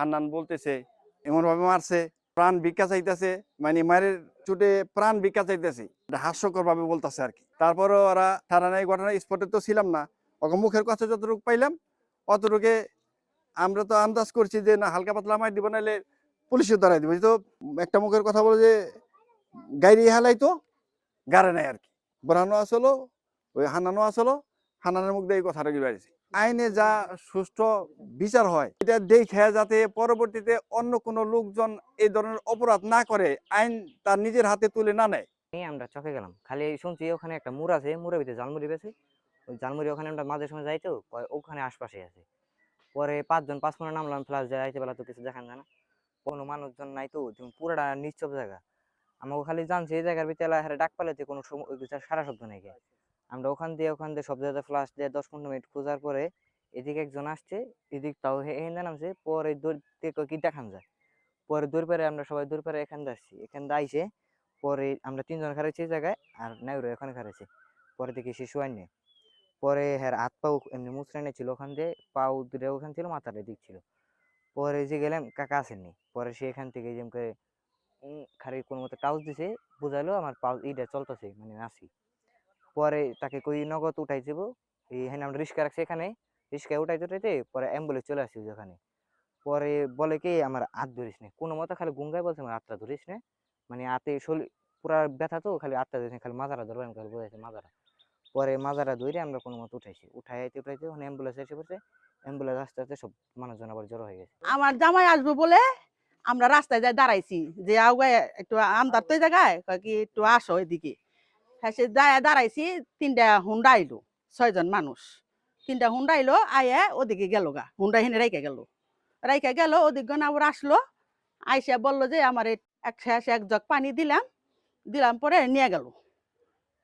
হান্নান বলতেছে এমন ভাবে মারছে, প্রাণ ভিক্ষা চাইতেছে, মানে মায়ের চোটে প্রাণ ভিক্ষা চাইতেছে, হাস্যকর ভাবে বলতেছে আর কি। তারপরে ওরা থানায় ঘটনা স্পটে তো ছিলাম না, ওকে মুখের কথা যতটুকু পাইলাম অতটুকু আমরা তো আন্দাজ করছি যে না হালকা পাতলা মার দিব, নাহলে পুলিশে ধরাই দিব। তো একটা মুখের কথা বলে যে গাড়ি হালাই তো গাড়ে নাই আর কি। বোরহানো আসলো, ওই হান্নানো আসলো, হান্নানের মুখ দিয়ে এই কথাটা বেরিয়েছে। আইনে যা সুষ্ঠু বিচার হয় এটা দেখে যাতে পরবর্তীতে অন্য কোনো লোকজন এই ধরনের অপরাধ না করে, আইন তার নিজের হাতে তুলে না নেয়। আমরা চকে গেলাম, খালি শুনছি ওখানে একটা মুড় আছে, মুড়ের ভিতরে জালমুড়ি বেছে। ওই জালমুড়ি ওখানে আমরা মাঝে সময় যাই, তো ওখানে আশপাশে আছে। পরে 5 ফোনে নামলাম, ফ্লাশ যায় আইতে বেলা তো কিছু দেখান যায় না, কোনো মানুষজন নাই, তো পুরোটা নিশ্চব জায়গা। আমাকে খালি জানছি এই জায়গার ভিতরে ডাক পালাতে কোনো সারা শব্দ নেই। আমরা ওখান দিয়ে সব জায়গায় ফ্লাশ দিয়ে 10-15 মিনিট খোঁজার পরে এদিকে একজন আসছে, এদিক তাও হেন্দা নামছে, পরে দৌড় কি দেখান যায়। পরে দৌড় পারে আমরা সবাই দৌড় পারে এখান দিয়ে আসছি, এখান দিয়ে আইসে পরে আমরা 3 জন খারাইছি জায়গায়, আর নাইরো এখানে খারাইছি। পরে দেখি শিশু আইনে, পরে হ্যাঁ হাত পাও এমনি মুচড়ানো ছিল, ওখান দিয়ে পাও দূরে ওখান ছিল, মাথাটা দিক ছিল। পরে যে গেলাম কাকা আসেননি, পরে সে এখান থেকে যেমকে খালি কোনো মতো টাউস দিছে, বুঝাইলো আমার পাও ইটা চলতেছে, মানে নাসি। পরে তাকে কই নগদ উঠাই যাবো, এখানে আমরা রিক্সা রাখছি, এখানে রিক্সায় উঠাইতে উঠাইতে পরে অ্যাম্বুলেন্স চলে আসছি ওখানে। পরে বলে কি আমার হাত ধরিস না, কোনো মতো খালি গুঙ্গায় বলছে আমার হাতটা ধরিস না, মানে হাতে শরীর পুরা ব্যথা, তো খালি হাতটা ধরিস না, খালি মাজারা ধরবো, আমি খালি বোঝাইছে মাজারা। পরে মাজারা ধরে আমরা কোনো মতো উঠাইছি, উঠাইতে ওখানে অ্যাম্বুলেন্স এসে পড়ছে। অ্যাম্বুলেন্স আস্তে আস্তে সব মানুষজন আবার জড়ো হয়ে গেছে। আমার জামাই আসবো বলে আমরা রাস্তায় যাই দাঁড়াইছি, যে আউগায় একটু আমদার তো জায়গায় কি একটু আসো এদিকে। হ্যাঁ সে যায় দাঁড়াইছি, 3টা হুন্ডা আইলো, 6 জন মানুষ, 3টা হুন্ডা আইলো, আয়া ওদিকে গেল গা, হুন্ডা হেনে রাইকা গেল ওদিক আবার আসলো, আইসা বললো যে আমার এক জগ পানি দিলাম পরে নিয়ে গেল।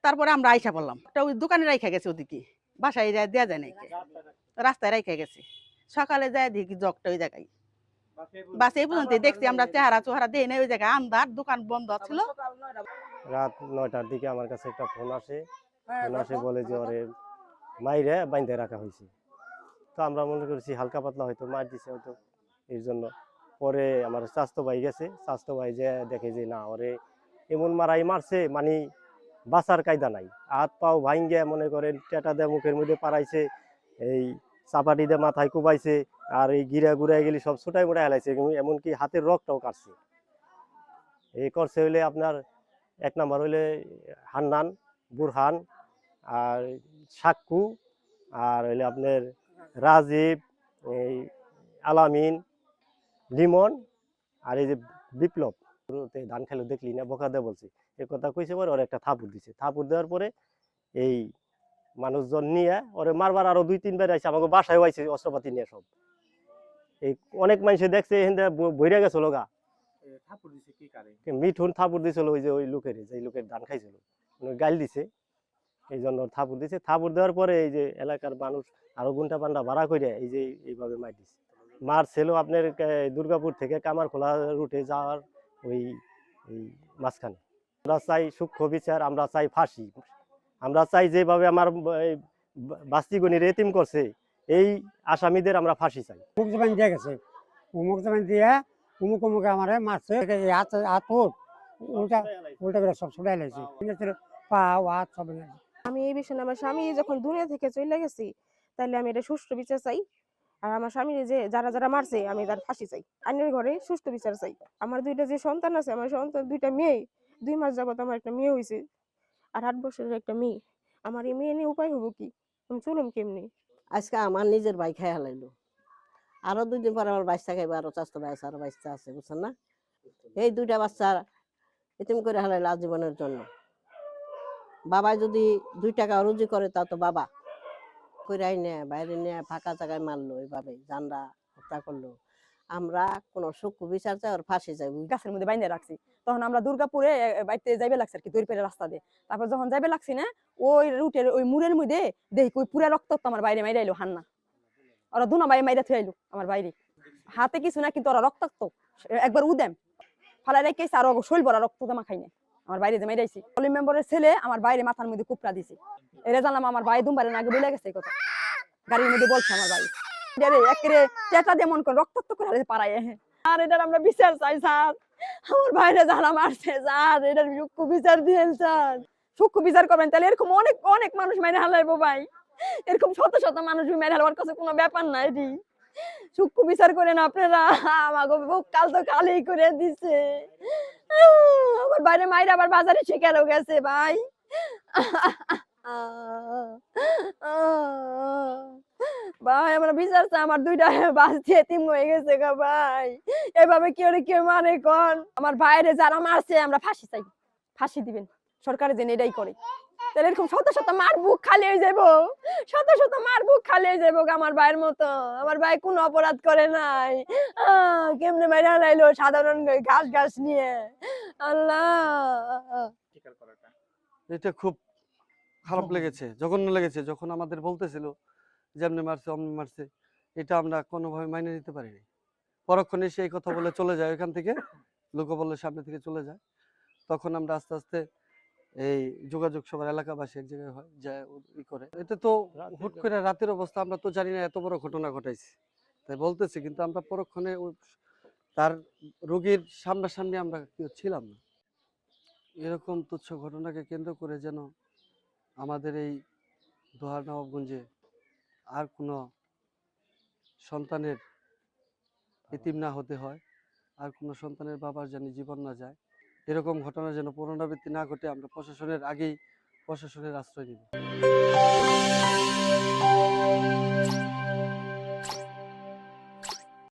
তারপরে আমরা আইসা বললাম, ওই দোকানে রাইখা গেছে, ওদিকে বাসায় দেওয়া যায় না, রাস্তায় রাইখা গেছে। সকালে যায় দেখি জগটা ওই জায়গায়, বাস এই পর্যন্ত দেখছি আমরা, চেহারা দিয়ে নেই, ওই জায়গায় আন্দার, দোকান বন্ধ ছিল। রাত 9টার দিকে আমার কাছে একটা ফোন আসে, বলে যে ওরে মাইরে বাইন্ধে রাখা হয়েছে। তো আমরা মনে করছি হালকা পাতলা হয়তো মার দিছে হয়তো, এই জন্য। পরে আমার স্বাস্থ্য ভাই গেছে, স্বাস্থ্য ভাই যে দেখে যে না ওরে এমন মারাই মারছে, মানে বাঁচার কায়দা নাই। হাত পাও ভাঙ্গে মনে করেন টেটা দিয়ে মুখের মধ্যে পারাইছে, এই চাপাটি দিয়ে মাথায় কুবাইছে, আর এই গিরা গুড়াই গেলি সব ছোটাই মোটাই হেলাইছে, এমনকি হাতের রক্তটাও কাটছে। এই করছে হইলে আপনার 1 নাম্বার হইলে হান্নান, বুরহান, আর সাক্কু, আর হইলে আপনার রাজীব, এই আলামিন, লিমন, আর এই যে বিপ্লব। ধান খেলো দেখলি না, বোকা দিয়ে বলছি এ কথা কইছে। পরে ওর একটা থাপুর দিছে, থাপুর দেওয়ার পরে এই মানুষজন নিয়ে ওরে মারবার আরো 2-3 বার আইছে, আমাকে বাসায় আইছে অস্ত্রপাতি নিয়ে সব। এই অনেক মানুষে দেখছে, এখান বইরা গেছিল গা। মিঠুন থাপুর দিছিল ওই যে ওই লোকের, যে লোকের ধান খাইছিল, গাইল দিছে, এই জন্য থাপুর দিছে। থাপুর দেওয়ার পরে এই যে এলাকার মানুষ আরো গুন্টা পান্ডা ভাড়া করে এই যে এইভাবে মার দিছে। মার ছিল আপনার দুর্গাপুর থেকে কামারখোলা রুটে যাওয়ার ওই মাঝখানে। আমরা চাই সূক্ষ্ম বিচার, আমরা চাই ফাঁসি, আমরা চাই যেভাবে আমার বাস্তিগণির এতিম করছে এই আসামিদের আমরা ফাঁসি চাই। মুখ জবান দিয়ে গেছে, মুখ জবান দিয়ে উমুক উমুকে আমার মারছে, হাত উল্টা উল্টা করে সব ছুটাই লাগছে, পা হাত সব। আমি এই বিষয়ে আমার স্বামী যখন দুনিয়া থেকে চলে গেছি, তাহলে আমি এটা সুষ্ঠু বিচার চাই। আর আমার স্বামীর যে যারা মারছে আমি তার ফাঁসি চাই, আইনের ঘরে সুষ্ঠু বিচার চাই। আমার 2টা যে সন্তান আছে, আমার সন্তান 2টা মেয়ে, 2 মাস যাবত আমার একটা মেয়ে হয়েছে, আর 8 বছরের একটা মেয়ে। আমার এই মেয়ে নিয়ে উপায় হবো কি, আমি চলুম কেমনি? আজকে আমার নিজের ভাই খাই হালাইলো, আরো 2 দিন পরে আমার বাচ্চা খাইবে, আরো চাচতো ভাই আছে, আরো বাচ্চা আছে, বুঝছেন না? এই 2টা বাচ্চা এতিম করে হালাইলো আজীবনের জন্য। বাবা যদি 2 টাকা রুজি করে, তা তো বাবা কইরাই নেয়, বাইরে নিয়ে ফাঁকা জায়গায় মারলো, এইভাবে জানরা হত্যা করলো। আমরা কোন সূক্ষ্ম বিচার চাই, ওর ফাঁসি চাই। গাছের মধ্যে বাইন্ধে রাখছি, তখন আমরা দুর্গাপুরে বাইতে যাইবে লাগছে আর কি, দৌড় পেরে রাস্তা দিয়ে। তারপর যখন যাইবে লাগছি না, ওই রুটের ওই মুড়ের মধ্যে দেখি ওই পুরা রক্ত আমার বাইরে মাইরে আইলো হান্না, ওরা 2 ভাই মাইরা থুয়ে আইলো আমার বাইরে, হাতে কিছু না, কিন্তু ওরা রক্তাক্ত একবার উদেম ফালাই রেখেছে, আর শৈল ভরা রক্ত জমা খাই না আমার বাইরে যে মাইরাইছি। পলি মেম্বারের ছেলে আমার বাইরে মাথার মধ্যে কুপড়া দিছে, এরা জানলাম আমার ভাই দুমবারের আগে বলে গেছে এই কথা, গাড়ির মধ্যে বলছে আমার ভাই। একেরে চেটা দিয়ে মন করে রক্তাক্ত করে পাড়ায়। আর এটার আমরা বিচার চাই স্যার, আমার ভাইরা যারা মারছে স্যার এটার সূক্ষ্ম বিচার দিয়েন স্যার, সূক্ষ্ম বিচার করবেন। তাহলে এরকম অনেক অনেক মানুষ মেরে হালাইবো ভাই, এরকম শত শত মানুষ মেরে হালাবার কাছে কোনো ব্যাপার না। এটি সূক্ষ্ম বিচার করেন আপনারা, আমাকে বুক কাল তো খালি করে দিছে। আমার বাইরে মাইরা আবার বাজারে শিকারও গেছে ভাই। ভাই আমরা বিচার চাই, আমার দুইটা বাচ্চা এতিম হয়ে গেছে গা ভাই, এভাবে কেউ মানে কোন আমার ভাইরে যারা মারছে আমরা ফাঁসি চাই, ফাঁসি দিবেন সরকারের যেন এটাই করে। তাহলে এরকম শত শত মার বুক খালি হয়ে যাবো, শত শত মার বুক খালি হয়ে যাবো আমার ভাইয়ের মতো। আমার ভাই কোনো অপরাধ করে নাই, কেমনে মাইরা লাইলো সাধারণ ঘাস ঘাস নিয়ে। আল্লাহ এটা খুব খারাপ লেগেছে, জঘন্য লেগেছে যখন আমাদের বলতেছিল যেমনি মারছে অমনি মারছে, এটা আমরা কোনোভাবে মাইনে নিতে পারিনি। পরক্ষণে সেই কথা বলে চলে যায় ওইখান থেকে, লোকবলের সামনে থেকে চলে যায়। তখন আমরা আস্তে আস্তে এই যোগাযোগ সবার এলাকাবাসী এক জায়গায় হয় যায় ই করে। এটা তো হুট করে রাতের অবস্থা, আমরা তো জানি না এত বড় ঘটনা ঘটাইছে তাই বলতেছি, কিন্তু আমরা পরক্ষণে তার রোগীর সামনাসামনি আমরা কেউ ছিলাম না। এরকম তুচ্ছ ঘটনাকে কেন্দ্র করে যেন আমাদের এই দোহার নবাবগঞ্জে আর কোনো সন্তানের এতিম না হতে হয়, আর কোনো সন্তানের বাবার যেন জীবন না যায়, এরকম ঘটনা যেন পুনরাবৃত্তি না ঘটে আমরা প্রশাসনের আগেই প্রশাসনের আশ্রয় নিব।